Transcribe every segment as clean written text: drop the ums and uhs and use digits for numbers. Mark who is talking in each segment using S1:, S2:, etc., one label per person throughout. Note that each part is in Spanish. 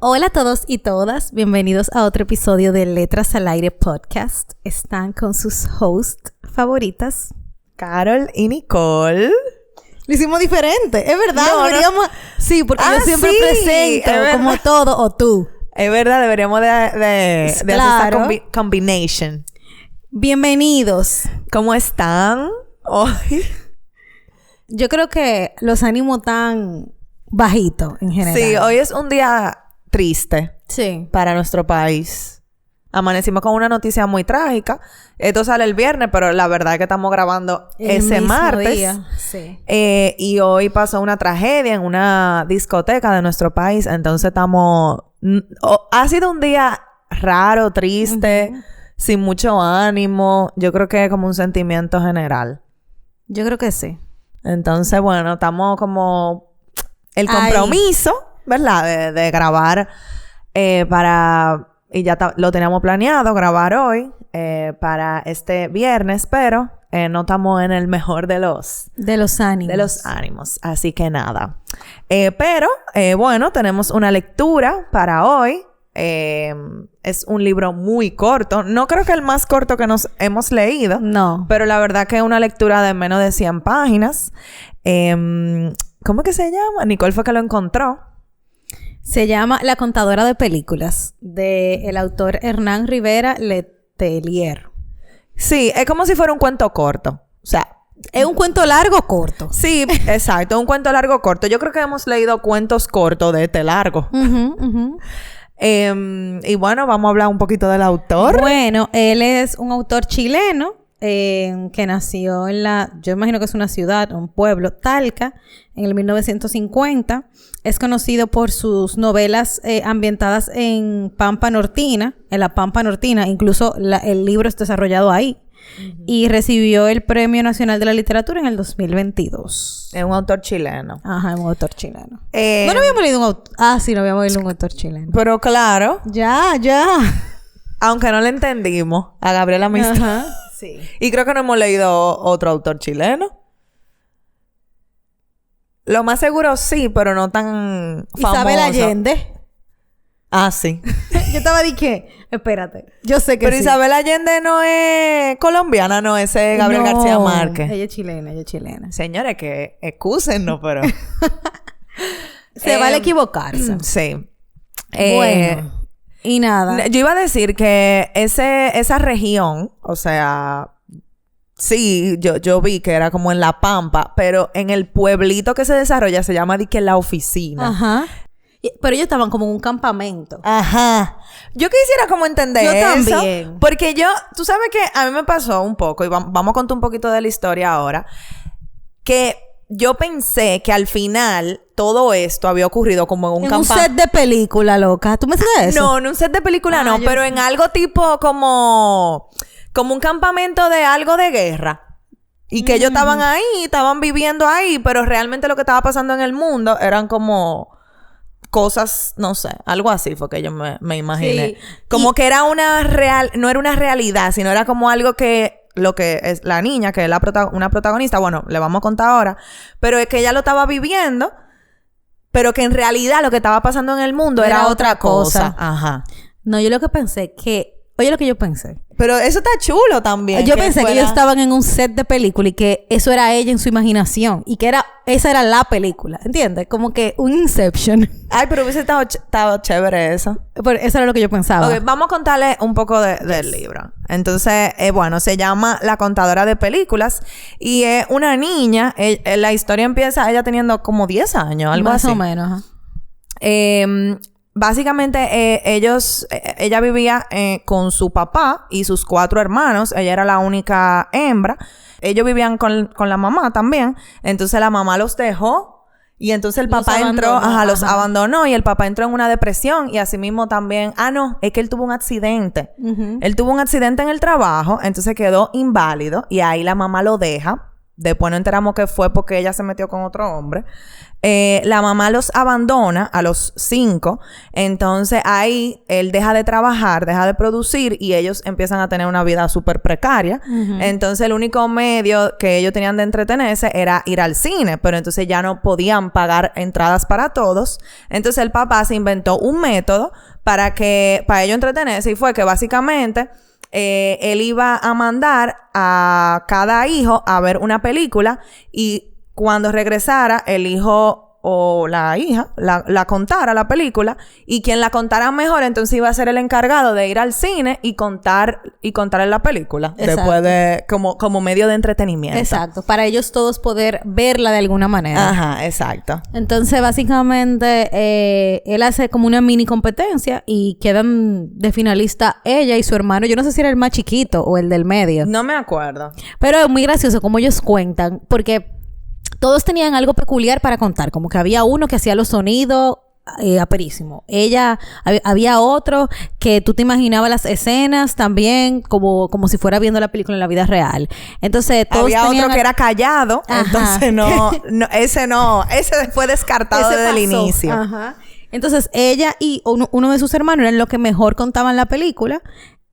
S1: Hola a todos y todas, bienvenidos a otro episodio de Letras al Aire Podcast. Están con sus hosts favoritas,
S2: Carol y Nicole.
S1: Lo hicimos diferente, es verdad,
S2: No,
S1: deberíamos... Sí, porque yo siempre
S2: sí,
S1: presento como todo o tú.
S2: Es verdad, deberíamos de hacer
S1: Claro.
S2: esta combination.
S1: Bienvenidos.
S2: ¿Cómo están hoy?
S1: Yo creo que los ánimos tan bajitos en general.
S2: Sí, hoy es un día triste
S1: Sí.
S2: para nuestro país. Amanecimos con una noticia muy trágica. Esto sale el viernes, pero la verdad es que estamos grabando
S1: El
S2: ese
S1: mismo
S2: martes.
S1: día. Sí.
S2: Y hoy pasó una tragedia en una discoteca de nuestro país. Entonces estamos... Ha sido un día raro, triste, sin mucho ánimo. Yo creo que es como un sentimiento general.
S1: Yo creo que sí.
S2: Entonces, bueno, estamos como... El compromiso, ¿verdad? De grabar para... Y ya lo teníamos planeado, grabar hoy para este viernes, pero no estamos en el mejor de los
S1: ánimos.
S2: De los ánimos. Así que nada. Pero, bueno, tenemos una lectura para hoy. Es un libro muy corto. No creo que el más corto que nos hemos leído.
S1: No.
S2: Pero la verdad que es una lectura de menos de 100 páginas. ¿Cómo es que se llama? Nicole fue que lo encontró.
S1: Se llama La contadora de películas, del autor Hernán Rivera Letelier.
S2: Sí, es como si fuera un cuento corto. O sea...
S1: ¿Es un cuento largo o corto?
S2: Sí, exacto. Un cuento largo corto. Yo creo que hemos leído cuentos cortos de este largo. Y bueno, vamos a hablar un poquito del autor.
S1: Bueno, él es un autor chileno que nació en yo imagino que es una ciudad, un pueblo, Talca, en el 1950. Es conocido por sus novelas ambientadas en Pampa Nortina, en la Pampa Nortina. Incluso el libro es desarrollado ahí. Y recibió el Premio Nacional de la Literatura en el 2022.
S2: Es un autor chileno.
S1: Ajá, un autor chileno. No habíamos leído un autor... Ah, sí, no habíamos leído un autor chileno.
S2: Pero claro.
S1: Ya.
S2: Aunque no le entendimos a Gabriela Mistral.
S1: Ajá, sí.
S2: Y creo que no hemos leído otro autor chileno. Lo más seguro sí, pero no tan famoso.
S1: Isabel Allende.
S2: Ah, sí.
S1: Yo estaba diciendo, espérate. Yo sé que
S2: pero
S1: sí.
S2: Isabel Allende no es colombiana, no. Ese es Gabriel García Márquez.
S1: Ella es chilena.
S2: Señores, que excúsennos, pero...
S1: Se vale equivocarse.
S2: Sí.
S1: Bueno. Y nada.
S2: Yo iba a decir que esa región, o sea... Sí, yo vi que era como en La Pampa, pero en el pueblito que se desarrolla se llama de que La Oficina.
S1: Ajá. Pero ellos estaban como en un campamento.
S2: Ajá. Yo quisiera como entender eso.
S1: Yo también.
S2: Porque tú sabes que a mí me pasó un poco, y vamos a contar un poquito de la historia ahora, que yo pensé que al final todo esto había ocurrido como en un
S1: un set de película, loca. ¿Tú me sabes eso?
S2: No, en un set de película no, pero en algo tipo como un campamento de algo de guerra. Y que ellos estaban ahí, estaban viviendo ahí, pero realmente lo que estaba pasando en el mundo eran como cosas, no sé, algo así fue que yo me imaginé.
S1: Sí.
S2: Como que era no era una realidad, sino era como algo que lo que es la niña, que es una protagonista, bueno, le vamos a contar ahora, pero es que ella lo estaba viviendo, pero que en realidad lo que estaba pasando en el mundo era otra cosa. Ajá.
S1: No, yo lo que pensé oye lo que yo pensé.
S2: Pero eso está chulo también.
S1: Yo pensé que ellos estaban en un set de película y que eso era ella en su imaginación. Y que esa era la película. ¿Entiendes? Como que un Inception.
S2: Ay, pero hubiese estado chévere eso.
S1: Pero eso era lo que yo pensaba.
S2: Ok, vamos a contarle un poco del libro. Entonces, bueno, se llama La contadora de películas. Y es una niña. La historia empieza ella teniendo como 10 años, algo así.
S1: Más o menos.
S2: Básicamente, ella vivía con su papá y sus 4 hermanos. Ella era la única hembra. Ellos vivían con la mamá también. Entonces, la mamá los dejó. Y entonces el papá los abandonó. Y el papá entró en una depresión. Y asimismo también... no. Es que él tuvo un accidente. Él tuvo un accidente en el trabajo. Entonces, quedó inválido. Y ahí la mamá lo deja. después nos enteramos que fue porque ella se metió con otro hombre. La mamá los abandona a los 5. Entonces ahí él deja de trabajar, deja de producir y ellos empiezan a tener una vida súper precaria. Entonces el único medio que ellos tenían de entretenerse era ir al cine, pero entonces ya no podían pagar entradas para todos. Entonces el papá se inventó un método para ellos entretenerse, y fue que básicamente él iba a mandar a cada hijo a ver una película, y cuando regresara, el hijo o la hija la contara la película, y quien la contara mejor entonces iba a ser el encargado de ir al cine y contar la película. Exacto. Después de como medio de entretenimiento.
S1: Exacto, para ellos todos poder verla de alguna manera.
S2: Ajá, exacto.
S1: Entonces básicamente él hace como una mini competencia y quedan de finalista ella y su hermano. Yo no sé si era el más chiquito o el del medio.
S2: No me acuerdo.
S1: Pero es muy gracioso como ellos cuentan, porque todos tenían algo peculiar para contar. Como que había uno que hacía los sonidos aperísimo. Había otro que tú te imaginabas las escenas también como si fuera viendo la película en la vida real. Entonces todos
S2: había otro que era callado. Ajá. Entonces ese fue descartado desde el inicio.
S1: Ajá. Entonces ella y uno de sus hermanos eran los que mejor contaban la película.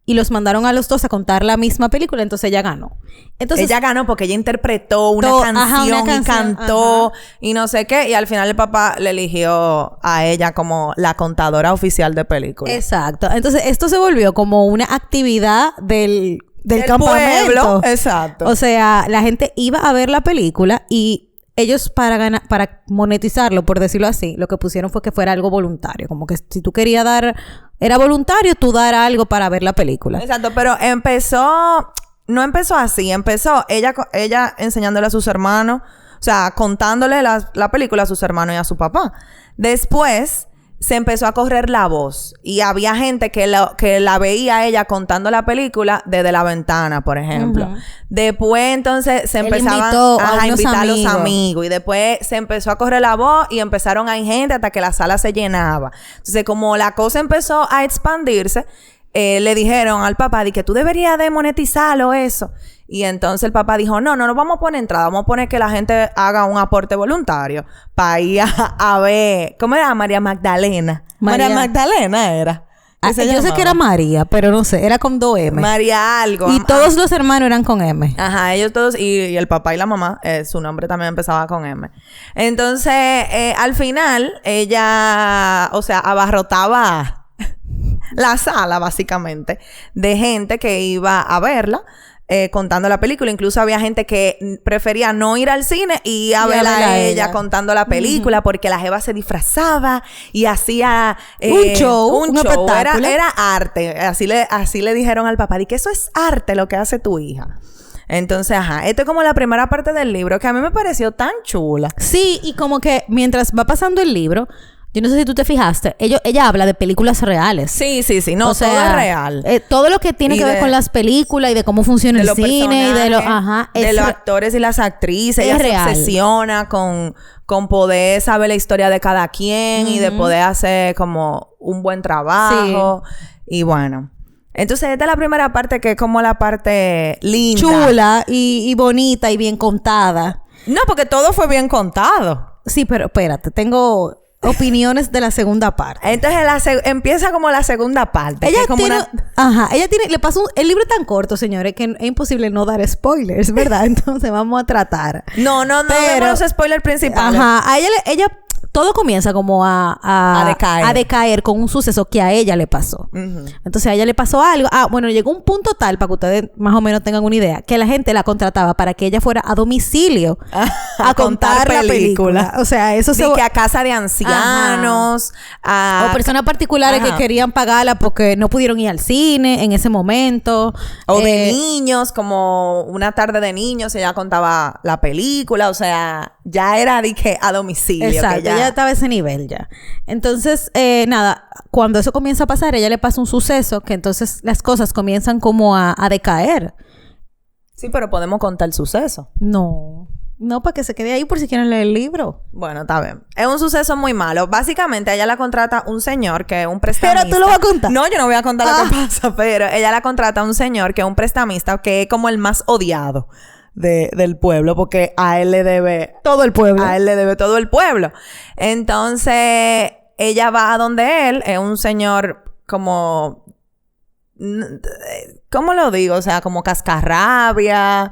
S1: Y los mandaron a los dos a contar la misma película. Entonces ella ganó.
S2: Ella ganó porque ella interpretó una canción y cantó y no sé qué. Y al final el papá le eligió a ella como la contadora oficial de película.
S1: Exacto. Entonces esto se volvió como una actividad del campamento.
S2: Pueblo. Exacto.
S1: O sea, la gente iba a ver la película y ellos para monetizarlo, por decirlo así, lo que pusieron fue que fuera algo voluntario. Como que si tú querías era voluntario tú dar algo para ver la película.
S2: Exacto, pero no empezó así. Empezó ella enseñándole a sus hermanos, o sea, contándole la película a sus hermanos y a su papá. Después se empezó a correr la voz y había gente que la veía a ella contando la película desde la ventana, por ejemplo. Después entonces se empezaban a invitar a los amigos y después se empezó a correr la voz y empezaron a ir gente hasta que la sala se llenaba. Entonces como la cosa empezó a expandirse, le dijeron al papá de que tú deberías de monetizarlo eso. Y entonces el papá dijo, no vamos a poner entrada, vamos a poner que la gente haga un aporte voluntario para ir a ver. ¿Cómo era? María Magdalena. María Magdalena era.
S1: Yo sé que era María, pero no sé, era con 2 M.
S2: María algo.
S1: Y todos los hermanos eran con M.
S2: Ajá, ellos todos, y el papá y la mamá, su nombre también empezaba con M. Entonces, al final, ella, o sea, abarrotaba la sala, básicamente, de gente que iba a verla. Contando la película. Incluso había gente que prefería no ir al cine y a verla a ella contando la película porque la jeva se disfrazaba y hacía
S1: un show.
S2: Era arte. Así le dijeron al papá, di que eso es arte lo que hace tu hija. Entonces, esto es como la primera parte del libro que a mí me pareció tan chula.
S1: Sí, y como que mientras va pasando el libro, yo no sé si tú te fijaste, ella habla de películas reales.
S2: Sí. No, o sea, todo es real.
S1: Todo lo que tiene que ver con las películas y de cómo funciona el cine y de los
S2: actores y las actrices. Ella se obsesiona con poder saber la historia de cada quien y de poder hacer como un buen trabajo. Sí. Y bueno. Entonces, esta es la primera parte que es como la parte linda.
S1: Chula y bonita y bien contada.
S2: No, porque todo fue bien contado.
S1: Sí, pero espérate, tengo opiniones de la segunda parte.
S2: Entonces empieza como la segunda parte.
S1: Ella tiene, le pasó el libro es tan corto, señores, que es imposible no dar spoilers, ¿verdad? Entonces vamos a tratar.
S2: No vemos los spoilers principales.
S1: A ella todo comienza como a decaer con un suceso que a ella le pasó. Entonces a ella le pasó algo. Bueno, llegó un punto tal, para que ustedes más o menos tengan una idea, que la gente la contrataba para que ella fuera a domicilio a contar la película. O sea, eso
S2: que a casa de ancianos.
S1: O personas particulares que querían pagarla porque no pudieron ir al cine en ese momento.
S2: O de niños, como una tarde de niños, ella contaba la película. O sea, ya era a domicilio.
S1: Exacto, ella estaba a ese nivel ya. Entonces, cuando eso comienza a pasar, ella le pasa un suceso que entonces las cosas comienzan como a decaer.
S2: Sí, pero podemos contar el suceso.
S1: No, para que se quede ahí por si quieren leer el libro.
S2: Bueno, está bien. Es un suceso muy malo. Básicamente, ella la contrata un señor que es un prestamista.
S1: Pero tú lo vas a contar.
S2: No, yo no voy a contar lo que pasa, pero ella la contrata un señor que es un prestamista que es como el más odiado del pueblo, porque a él le debe...
S1: Todo el pueblo.
S2: A él le debe todo el pueblo. Entonces, ella va a donde él, es un señor como... ¿Cómo lo digo? O sea, como cascarrabia,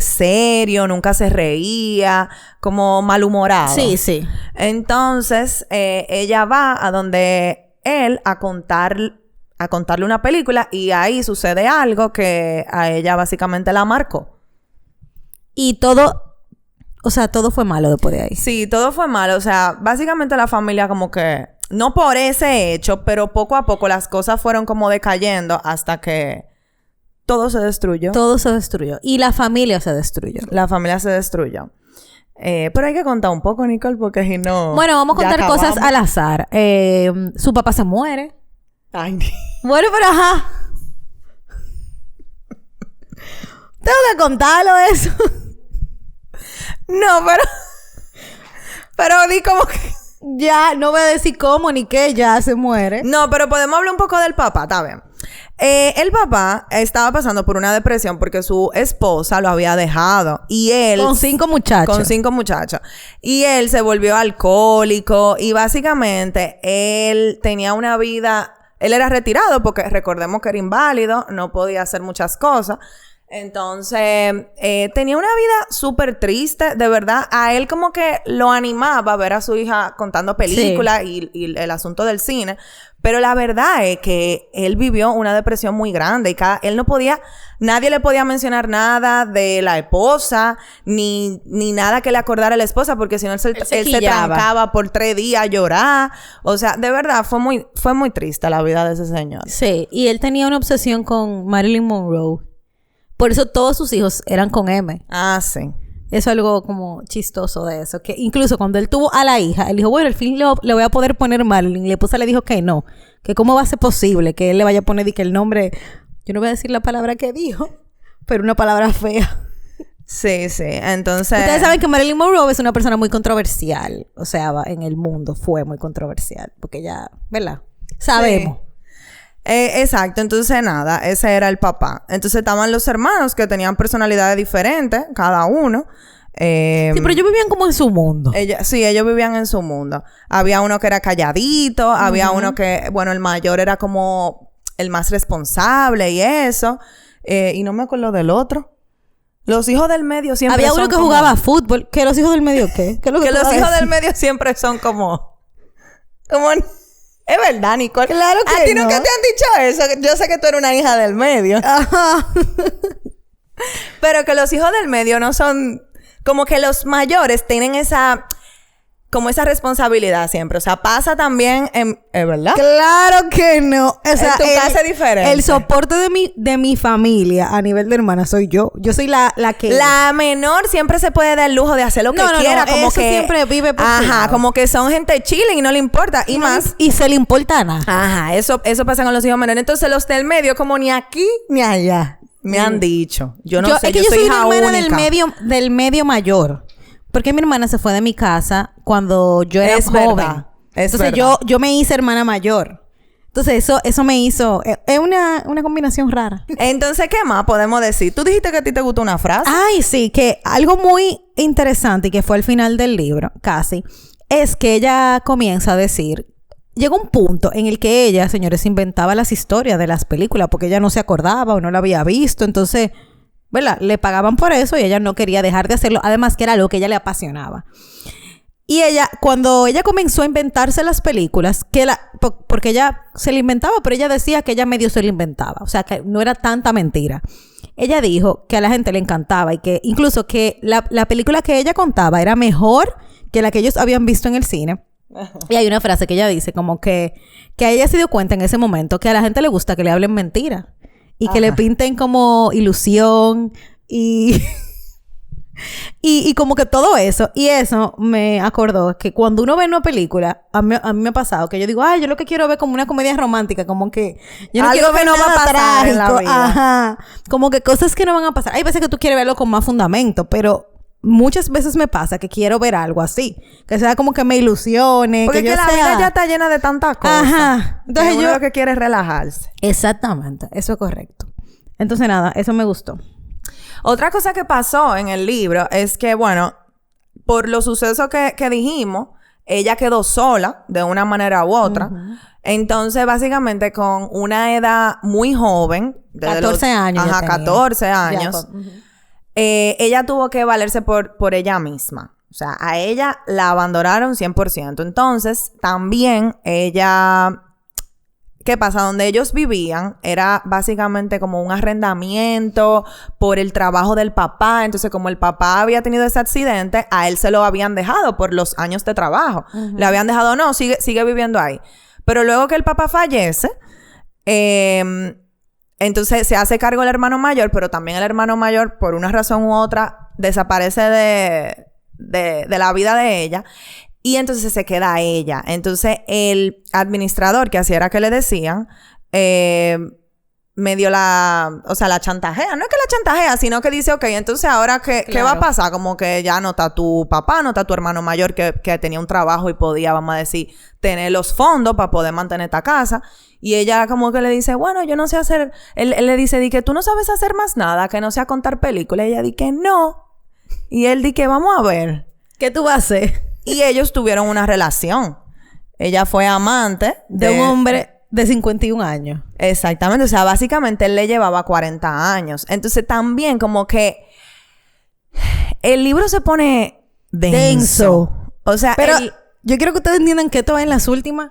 S2: serio, nunca se reía, como malhumorado.
S1: Sí, sí.
S2: Entonces, ella va a donde él a contarle una película y ahí sucede algo que a ella básicamente la marcó.
S1: Y todo, o sea, todo fue malo después de ahí.
S2: Sí, todo fue malo. O sea, básicamente la familia como que... No por ese hecho, pero poco a poco las cosas fueron como decayendo hasta que todo se destruyó.
S1: Todo se destruyó. Y la familia se destruyó.
S2: La familia se destruyó. Pero hay que contar un poco, Nicole, porque si no...
S1: Bueno, vamos a contar cosas al azar. Su papá se muere.
S2: Ay.
S1: Bueno, pero ajá. Tengo que contarlo eso.
S2: No, pero di como que...
S1: Ya, no voy a decir cómo ni qué, ya se muere.
S2: No, pero podemos hablar un poco del papá, está bien. El papá estaba pasando por una depresión porque su esposa lo había dejado. Y él...
S1: Con 5 muchachos.
S2: Con 5 muchachos. Y él se volvió alcohólico. Y básicamente, él tenía una vida... Él era retirado porque recordemos que era inválido. No podía hacer muchas cosas. Entonces, tenía una vida súper triste, de verdad. A él como que lo animaba a ver a su hija contando películas y el asunto del cine. Pero la verdad es que él vivió una depresión muy grande y él no podía, nadie le podía mencionar nada de la esposa, ni nada que le acordara a la esposa, porque si no él se trancaba por 3 días a llorar. O sea, de verdad, fue muy triste la vida de ese señor.
S1: Sí, y él tenía una obsesión con Marilyn Monroe. Por eso todos sus hijos eran con M.
S2: Ah, sí.
S1: Eso es algo como chistoso de eso. Que incluso cuando él tuvo a la hija, él dijo, bueno, al fin le voy a poder poner Marilyn. Y la esposa le dijo que no. Que cómo va a ser posible que él le vaya a poner y que el nombre... Yo no voy a decir la palabra que dijo, pero una palabra fea.
S2: Sí, sí. Entonces...
S1: Ustedes saben que Marilyn Monroe es una persona muy controversial. O sea, en el mundo fue muy controversial. Porque ya, ¿verdad? Sabemos.
S2: Sí. Exacto, entonces nada, ese era el papá. Entonces estaban los hermanos que tenían personalidades diferentes, cada uno.
S1: Sí, pero ellos vivían como en su mundo.
S2: Ellos vivían en su mundo. Había uno que era calladito, había uno que, bueno, el mayor era como el más responsable y eso. Y no me acuerdo del otro. Los hijos del medio siempre
S1: había
S2: son
S1: uno que
S2: como...
S1: jugaba fútbol. ¿Qué los hijos del medio qué? ¿Qué es lo
S2: que los hijos del medio siempre son como... Es verdad, Nicole.
S1: Claro que
S2: ¿A ti
S1: no.
S2: nunca te han dicho eso? Yo sé que tú eres una hija del medio.
S1: Ajá.
S2: Pero que los hijos del medio no son... Como que los mayores tienen esa... Como esa responsabilidad siempre. O sea, pasa también en... ¿Es verdad?
S1: Claro que no. O sea,
S2: en tu casa es diferente.
S1: El soporte de mi familia a nivel de hermana soy yo. Yo soy la que...
S2: La menor siempre se puede dar el lujo de hacer lo que quiera.
S1: No,
S2: como
S1: eso
S2: que
S1: siempre vive por su lado.
S2: como que son gente chile y no le importa. Y más...
S1: Y se le importa nada.
S2: Ajá, eso pasa con los hijos menores. Entonces los del medio como ni aquí ni allá. Me han dicho. Yo no sé,
S1: es que yo soy una hermana del medio mayor. Porque mi hermana se fue de mi casa cuando yo era joven.
S2: Verdad.
S1: Entonces yo me hice hermana mayor. Entonces eso me hizo... Es una combinación rara.
S2: Entonces, ¿qué más podemos decir? Tú dijiste que a ti te gustó una frase.
S1: Ay, sí. Que algo muy interesante y que fue al final del libro, casi, es que ella comienza a decir... Llegó un punto en el que ella, señores, inventaba las historias de las películas porque ella no se acordaba o no la había visto. Entonces... ¿verdad? Le pagaban por eso y ella no quería dejar de hacerlo. Además que era algo que ella le apasionaba. Y ella, cuando ella comenzó a inventarse las películas, porque ella se le inventaba, pero ella decía que ella medio se le inventaba. O sea, que no era tanta mentira. Ella dijo que a la gente le encantaba y que incluso que la película que ella contaba era mejor que la que ellos habían visto en el cine. Y hay una frase que ella dice como que ella se dio cuenta en ese momento que a la gente le gusta que le hablen mentira. Y que le pinten como ilusión y como que todo eso. Y eso me acordó que cuando uno ve una película, a mí me ha pasado que yo digo, ay, yo lo que quiero ver como una comedia romántica, como que yo no quiero ver
S2: no va a pasar
S1: trágico.
S2: en la vida.
S1: Ajá. Como que cosas que no van a pasar. Hay veces que tú quieres verlo con más fundamento, pero muchas veces me pasa que quiero ver algo así. Que sea como que me ilusione.
S2: Porque
S1: que
S2: la vida ya está llena de tantas cosas.
S1: Ajá. Entonces
S2: uno lo que quiere es relajarse.
S1: Exactamente. Eso es correcto. Entonces nada, eso me gustó.
S2: Otra cosa que pasó en el libro es que, bueno, por los sucesos que dijimos, ella quedó sola de una manera u otra. Entonces, básicamente, con una edad muy joven...
S1: 14 años.
S2: Ajá, 14 años. Ella tuvo que valerse por ella misma. O sea, a ella la abandonaron 100%. Entonces, también ella... ¿Qué pasa? Donde ellos vivían era básicamente como un arrendamiento por el trabajo del papá. Entonces, como el papá había tenido ese accidente, a él se lo habían dejado por los años de trabajo. Le habían dejado, no, sigue viviendo ahí. Pero luego que el papá fallece, entonces se hace cargo el hermano mayor, pero también el hermano mayor, por una razón u otra, desaparece de la vida de ella. Y entonces se queda ella. Entonces, el administrador, que así era que le decían, medio la chantajea. No es que la chantajea, sino que dice, ok, entonces ahora, ¿qué va a pasar? Como que ya no está tu papá, no está tu hermano mayor que tenía un trabajo y podía, vamos a decir, tener los fondos para poder mantener esta casa. Y ella como que le dice, bueno, yo no sé hacer... Él le dice, di que tú no sabes hacer más nada, que no sea contar películas. Y ella di que no. Y él di que vamos a ver.
S1: ¿Qué tú vas a hacer?
S2: Y ellos tuvieron una relación. Ella fue amante
S1: de un hombre de 51 años.
S2: Exactamente. O sea, básicamente él le llevaba 40 años. Entonces, también como que el libro se pone denso. O sea,
S1: pero yo quiero que ustedes entiendan que esto va en las últimas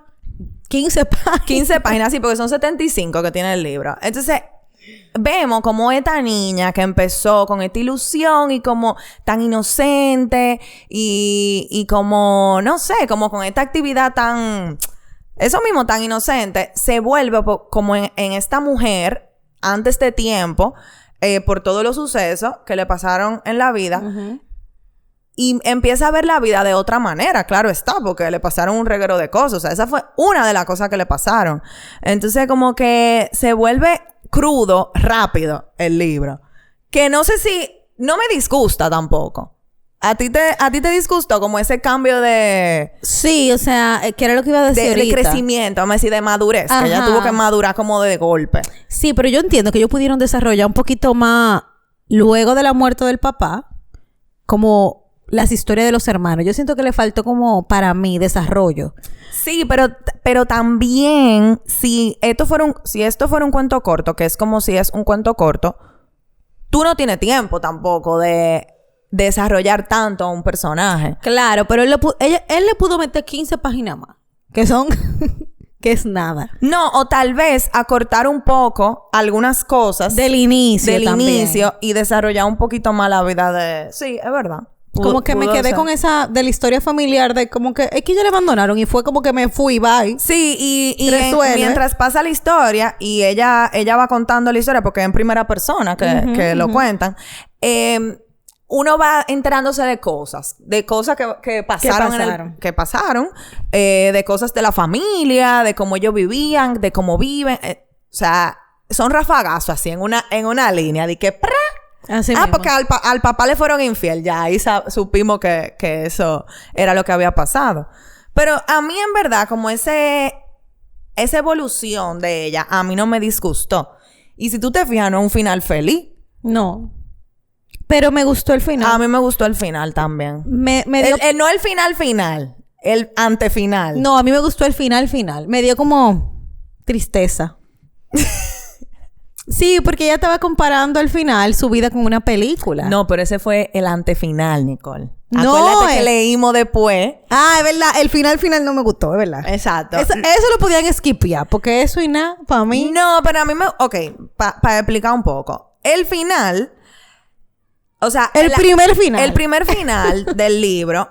S1: 15 páginas.
S2: 15 páginas, sí, porque son 75 que tiene el libro. Entonces... vemos como esta niña que empezó con esta ilusión y como tan inocente y como, no sé, como con esta actividad tan... eso mismo, tan inocente, se vuelve como en esta mujer antes de tiempo por todos los sucesos que le pasaron en la vida. Y empieza a ver la vida de otra manera, claro está, porque le pasaron un reguero de cosas. O sea, esa fue una de las cosas que le pasaron. Entonces, como que se vuelve... crudo, rápido, el libro. Que no sé si... no me disgusta tampoco. ¿A ti te disgustó como ese cambio de...
S1: Sí, o sea, que era lo que iba a decir ahorita.
S2: De crecimiento, vamos a decir, de madurez.
S1: Ajá.
S2: Que ella tuvo que madurar como de golpe.
S1: Sí, pero yo entiendo que ellos pudieron desarrollar un poquito más... luego de la muerte del papá... como las historias de los hermanos. Yo siento que le faltó como, para mí, desarrollo.
S2: Sí, pero también, si esto fuera un cuento corto, que es como si es un cuento corto, tú no tienes tiempo tampoco de desarrollar tanto a un personaje.
S1: Claro, pero él le pudo meter 15 páginas más. Que son... que es nada.
S2: No, o tal vez acortar un poco algunas cosas...
S1: del inicio
S2: y desarrollar un poquito más la vida de... Sí, es verdad.
S1: Como que me quedé con esa de la historia familiar de como que es que ella le abandonaron y fue como que me fui, bye.
S2: Sí, y mientras pasa la historia y ella va contando la historia porque es en primera persona que lo cuentan, uno va enterándose de cosas que pasaron. Que pasaron, de cosas de la familia, de cómo ellos vivían, de cómo viven. O sea, son rafagazos así en una línea de que... ¡pra! Porque al papá le fueron infiel. Ya ahí supimos que eso era lo que había pasado. Pero a mí, en verdad, como esa evolución de ella, a mí no me disgustó. Y si tú te fijas, no es un final feliz.
S1: No. Pero me gustó el final.
S2: A mí me gustó el final también.
S1: Me dio...
S2: no el final. El antefinal.
S1: No, a mí me gustó el final. Me dio como tristeza. Sí, porque ella estaba comparando al final su vida con una película.
S2: No, pero ese fue el antefinal, Nicole.
S1: No,
S2: acuérdate que leímos después.
S1: Ah, es verdad. El final no me gustó, es verdad.
S2: Exacto.
S1: Eso lo podían skipear, porque eso y nada, para mí...
S2: No, pero a mí me... Ok, para explicar un poco. El final... O sea...
S1: El primer final.
S2: El primer final del libro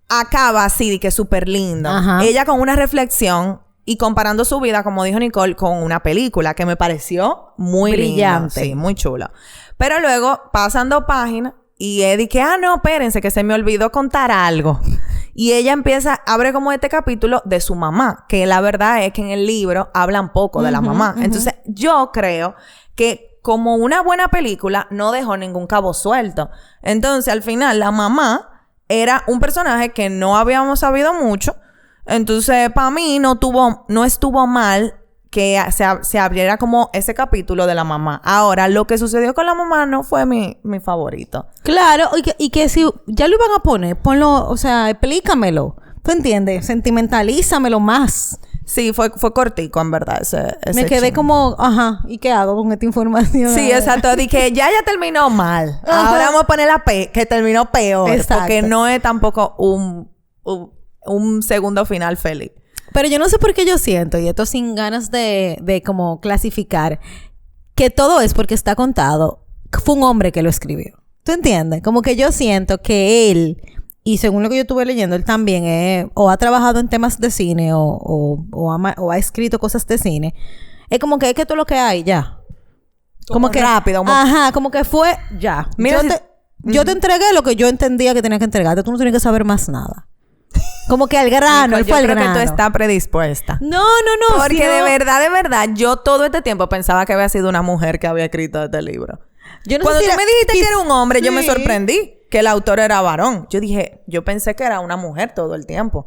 S2: acaba así, de que súper lindo.
S1: Ajá.
S2: Ella con una reflexión... y comparando su vida, como dijo Nicole, con una película que me pareció muy
S1: brillante.
S2: Linda, sí, muy chula. Pero luego pasan 2 páginas y Eddie que, no, espérense, que se me olvidó contar algo. Y ella abre como este capítulo de su mamá, que la verdad es que en el libro hablan poco de la mamá. Entonces, yo creo que como una buena película no dejó ningún cabo suelto. Entonces, al final, la mamá era un personaje que no habíamos sabido mucho. Entonces, para mí no estuvo mal que se abriera como ese capítulo de la mamá. Ahora, lo que sucedió con la mamá no fue mi favorito.
S1: Claro, y que si ya lo iban a poner, ponlo, o sea, explícamelo. ¿Tú entiendes? Sentimentalízamelo más.
S2: Sí, fue cortico, en verdad, ese
S1: Me quedé
S2: chisme.
S1: como, ajá, ¿y qué hago con esta información?
S2: Sí, exacto. Dije, ya terminó mal. Ahora vamos a poner que terminó peor.
S1: Exacto.
S2: Porque no es tampoco un segundo final feliz.
S1: Pero yo no sé por qué yo siento, y esto sin ganas de como clasificar, que todo es porque está contado. Fue un hombre que lo escribió. ¿Tú entiendes? Como que yo siento que él, y según lo que yo estuve leyendo, él también o ha trabajado en temas de cine o ha escrito cosas de cine. Es como que es que todo lo que hay ya. Como que
S2: rápido.
S1: Ajá, como que fue ya.
S2: Mira,
S1: yo te entregué lo que yo entendía que tenía que entregarte. Tú no tienes que saber más nada. Como que al grano, él fue al grano.
S2: Yo creo que tú estás predispuesta.
S1: No.
S2: Porque
S1: si no-
S2: de verdad, yo todo este tiempo pensaba que había sido una mujer que había escrito este libro.
S1: Yo no
S2: Cuando
S1: sé
S2: tú
S1: si
S2: me dijiste que era un hombre, yo me
S1: Sí.
S2: sorprendí que el autor era varón. Yo pensé que era una mujer todo el tiempo.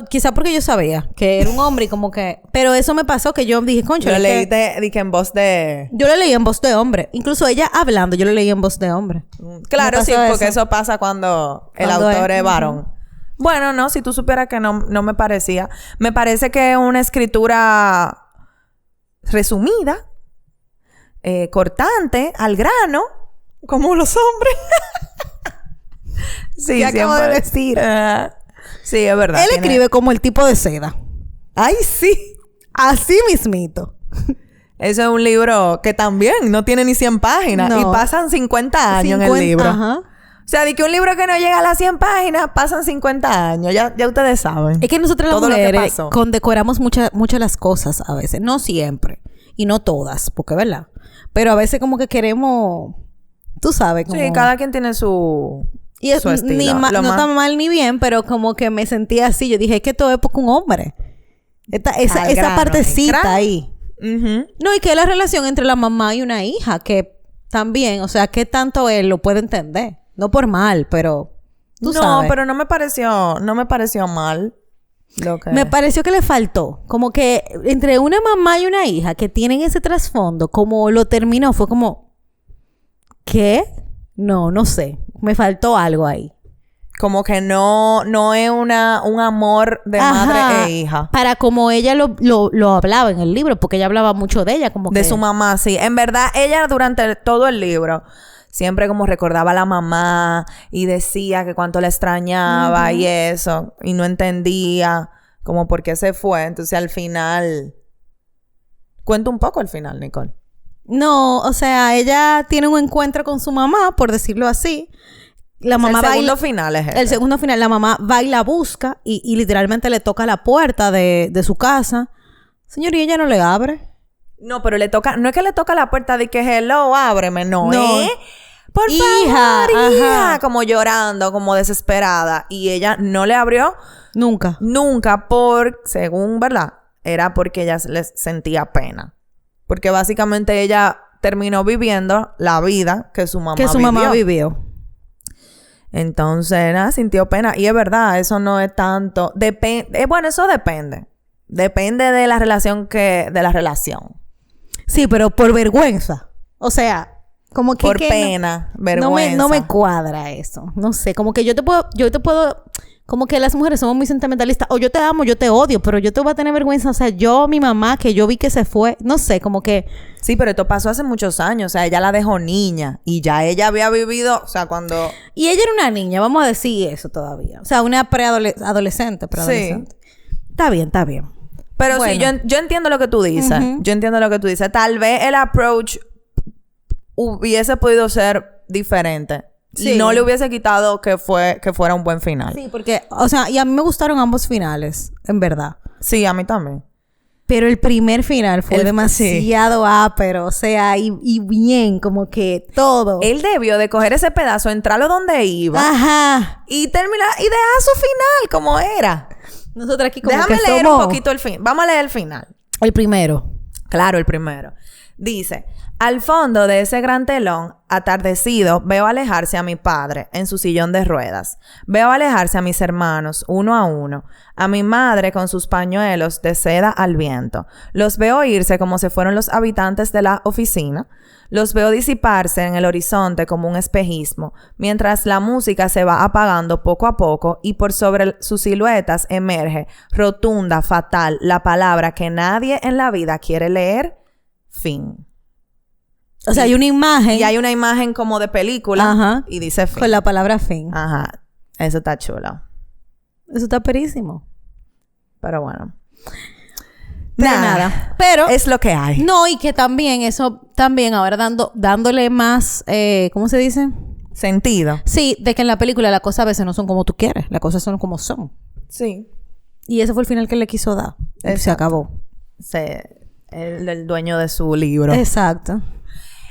S1: Quizá porque yo sabía que era un hombre y como que... Pero eso me pasó que yo dije, concha,
S2: Lo leíste dije, en voz de...
S1: yo lo leí en voz de hombre. Incluso ella hablando, yo lo leí en voz de hombre.
S2: Claro,
S1: Me
S2: sí,
S1: pasó
S2: porque eso pasa cuando el
S1: Cuando
S2: autor
S1: es-
S2: es varón. Bueno, no, si tú supieras que no me parecía. Me parece que es una escritura resumida, cortante, al grano, como los hombres. Sí,
S1: ¿Qué acabo de decir?
S2: Sí, es verdad.
S1: Él escribe como el tipo de seda.
S2: ¡Ay, sí!
S1: Así mismito.
S2: Eso es un libro que también no tiene ni 100 páginas.
S1: No.
S2: Y pasan 50 años en el
S1: 50,
S2: libro.
S1: Ajá.
S2: O sea, de que un libro que no llega a las 100 páginas, pasan 50 años. Ya ustedes saben.
S1: Es que nosotros las
S2: Todo lo que
S1: mujeres
S2: pasó.
S1: condecoramos muchas las cosas a veces. No siempre. Y no todas, porque verdad. Pero a veces como que queremos... Tú sabes, como...
S2: Sí, cada quien tiene su
S1: Y
S2: su estilo.
S1: no está mal ni bien, pero como que me sentía así. Yo dije, es que todo es porque un hombre. Esa
S2: grano,
S1: partecita
S2: al grano.
S1: ahí.
S2: Ujú.
S1: No, y que la relación entre la mamá y una hija, que también, o sea, que tanto él lo puede entender. No por mal, pero tú
S2: No,
S1: sabes.
S2: pero no me pareció mal lo que...
S1: Me pareció que le faltó. Como que entre una mamá y una hija que tienen ese trasfondo, como lo terminó, fue como... ¿Qué? No sé. Me faltó algo ahí.
S2: Como que no es un amor de
S1: Ajá.
S2: madre e hija.
S1: Para como ella lo hablaba en el libro, porque ella hablaba mucho de ella, como
S2: De
S1: que...
S2: su mamá, sí. En verdad, ella durante todo el libro siempre como recordaba a la mamá y decía que cuánto la extrañaba y eso. Y no entendía como por qué se fue. Entonces, al final... Cuenta un poco al final, Nicole.
S1: No, o sea, ella tiene un encuentro con su mamá, por decirlo así. La mamá
S2: el
S1: va
S2: segundo
S1: y...
S2: final es
S1: El segundo final, la mamá va y la busca y literalmente le toca la puerta de su casa. Señor, y ella no le abre.
S2: No, pero le toca... No es que le toca la puerta de que hello, ábreme. No,
S1: No.
S2: Por
S1: Hija,
S2: favor, hija.
S1: ajá.
S2: Como llorando, como desesperada. Y ella no le abrió
S1: Nunca.
S2: nunca según, ¿verdad? Era porque ella les sentía pena. Porque básicamente ella terminó viviendo la vida que su mamá
S1: Que su mamá vivió.
S2: Entonces, nada, sintió pena. Y es verdad, eso no es tanto... bueno, eso depende. Depende de la relación de la relación.
S1: Sí, pero por vergüenza. O sea, como que...
S2: Por
S1: que
S2: pena,
S1: no
S2: vergüenza.
S1: me cuadra eso. No sé, como que yo te puedo... Como que las mujeres somos muy sentimentalistas. O yo te amo, yo te odio, pero yo te voy a tener vergüenza. O sea, mi mamá, que yo vi que se fue. No sé, como que...
S2: Sí, pero esto pasó hace muchos años. O sea, ella la dejó niña. Y ya ella había vivido... O sea, cuando...
S1: Y ella era una niña, vamos a decir eso todavía. O sea, una preadolescente. Está bien.
S2: Pero
S1: Bueno.
S2: sí, yo entiendo lo que tú dices.
S1: Ujú.
S2: Yo entiendo lo que tú dices. Tal vez el approach hubiese podido ser diferente.
S1: Sí.
S2: Y no le hubiese quitado que fuera un buen final.
S1: Sí, porque... O sea, y a mí me gustaron ambos finales, en verdad.
S2: Sí, a mí también.
S1: Pero el primer final fue
S2: El-
S1: demasiado ápero. O sea, y bien, como que todo.
S2: Él debió de coger ese pedazo, entrarlo donde iba
S1: Ajá.
S2: y terminar y dejar su final como era.
S1: Nosotros aquí como
S2: Déjame
S1: que
S2: leer
S1: somos...
S2: un poquito el fin. Vamos a leer el final.
S1: El primero.
S2: Claro, el primero. Dice, al fondo de ese gran telón, atardecido, veo alejarse a mi padre en su sillón de ruedas. Veo alejarse a mis hermanos, uno a uno. A mi madre con sus pañuelos de seda al viento. Los veo irse como se fueron los habitantes de la oficina. Los veo disiparse en el horizonte como un espejismo, mientras la música se va apagando poco a poco y por sobre sus siluetas emerge, rotunda, fatal, la palabra que nadie en la vida quiere leer, fin.
S1: O sea, hay una imagen.
S2: Y hay una imagen como de película.
S1: Ajá.
S2: Y dice fin.
S1: Con la palabra fin.
S2: Ajá. Eso está chulo.
S1: Eso está perísimo.
S2: Pero bueno.
S1: Nada. Pero
S2: es lo que hay.
S1: No, y que también eso, también ahora dándole más, ¿cómo se dice?
S2: Sentido.
S1: Sí, de que en la película las cosas a veces no son como tú quieres. Las cosas son como son.
S2: Sí.
S1: Y ese fue el final que él le quiso dar. Se acabó.
S2: El dueño de su libro.
S1: Exacto.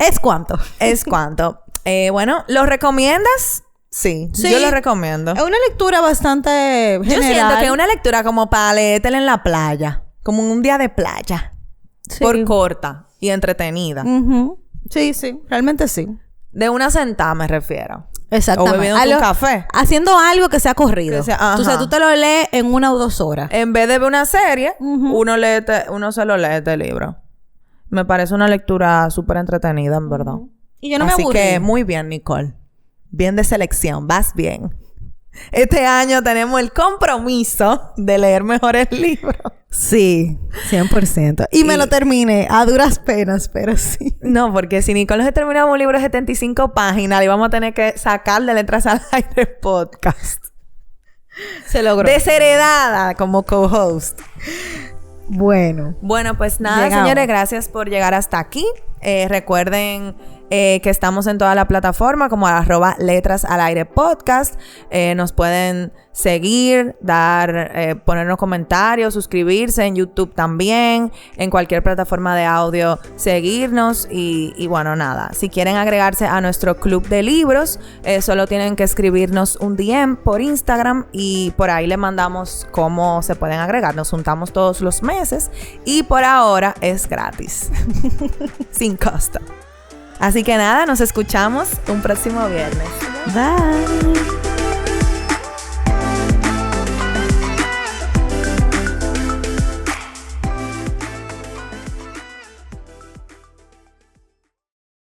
S1: ¿Es cuánto?
S2: Es cuánto. Bueno, ¿lo recomiendas? Sí, yo lo recomiendo.
S1: Es una lectura bastante general.
S2: Yo siento que es una lectura como para leértela en la playa. Como en un día de playa. Sí. Por corta y entretenida.
S1: Sí, sí. Realmente sí.
S2: De una sentada me refiero.
S1: Exactamente.
S2: O bebiendo un café.
S1: Haciendo algo que sea corrido. O sea, tú te lo lees en 1 o 2 horas.
S2: En vez de ver una serie, uno se lo lee este libro. Me parece una lectura súper entretenida, en verdad.
S1: Y yo no me aburrí.
S2: Así que muy bien, Nicole. Bien de selección. Vas bien. Este año tenemos el compromiso de leer mejores libros.
S1: Sí, 100%. Y me lo terminé a duras penas, pero sí.
S2: No, porque si Nicole se terminaba un libro de 75 páginas, le íbamos a tener que sacarle letras al aire podcast.
S1: Se logró.
S2: Desheredada como co-host.
S1: Bueno,
S2: pues nada, señores, gracias por llegar hasta aquí. Recuerden que estamos en toda la plataforma como @letrasalairepodcast. Nos pueden seguir, ponernos comentarios, suscribirse en YouTube también, en cualquier plataforma de audio, seguirnos y bueno, nada. Si quieren agregarse a nuestro club de libros, solo tienen que escribirnos un DM por Instagram y por ahí le mandamos cómo se pueden agregar. Nos juntamos todos los meses y por ahora es gratis. Sin costo. Así que nada, nos escuchamos un próximo viernes.
S1: Bye.